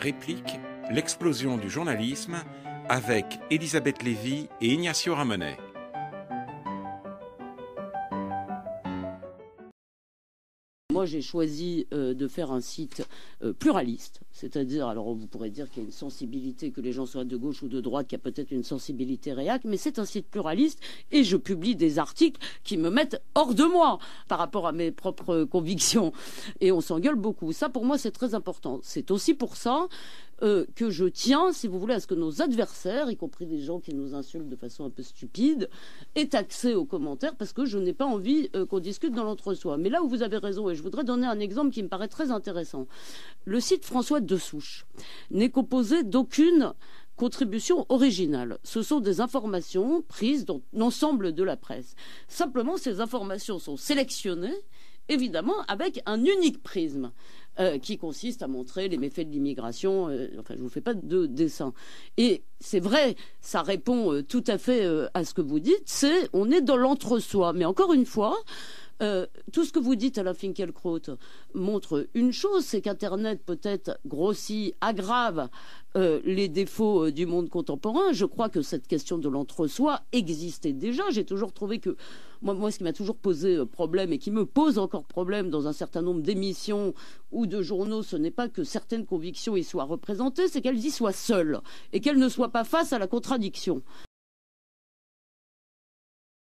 Réplique, l'explosion du journalisme avec Elisabeth Lévy et Ignacio Ramonet. Moi, j'ai choisi de faire un site pluraliste, c'est-à-dire, alors vous pourrez dire qu'il y a une sensibilité, que les gens soient de gauche ou de droite, qu'il y a peut-être une sensibilité réac, mais c'est un site pluraliste et je publie des articles qui me mettent hors de moi par rapport à mes propres convictions. Et on s'engueule beaucoup. Ça, pour moi, c'est très important. C'est aussi pour ça que je tiens, si vous voulez, à ce que nos adversaires, y compris des gens qui nous insultent de façon un peu stupide, aient accès aux commentaires, parce que je n'ai pas envie qu'on discute dans l'entre-soi. Mais là où vous avez raison, et je voudrais donner un exemple qui me paraît très intéressant. Le site François Dessouche n'est composé d'aucune contribution originale. Ce sont des informations prises dans l'ensemble de la presse. Simplement, ces informations sont sélectionnées, évidemment, avec un unique prisme. Qui consiste à montrer les méfaits de l'immigration. Enfin, je ne vous fais pas de dessin. Et c'est vrai, ça répond tout à fait à ce que vous dites, on est dans l'entre-soi. Mais encore une fois, tout ce que vous dites, Alain Finkielkraut, montre une chose, c'est qu'Internet peut-être grossit, aggrave les défauts du monde contemporain. Je crois que cette question de l'entre-soi existait déjà. J'ai toujours trouvé que moi, ce qui m'a toujours posé problème et qui me pose encore problème dans un certain nombre d'émissions ou de journaux, ce n'est pas que certaines convictions y soient représentées, c'est qu'elles y soient seules et qu'elles ne soient pas face à la contradiction.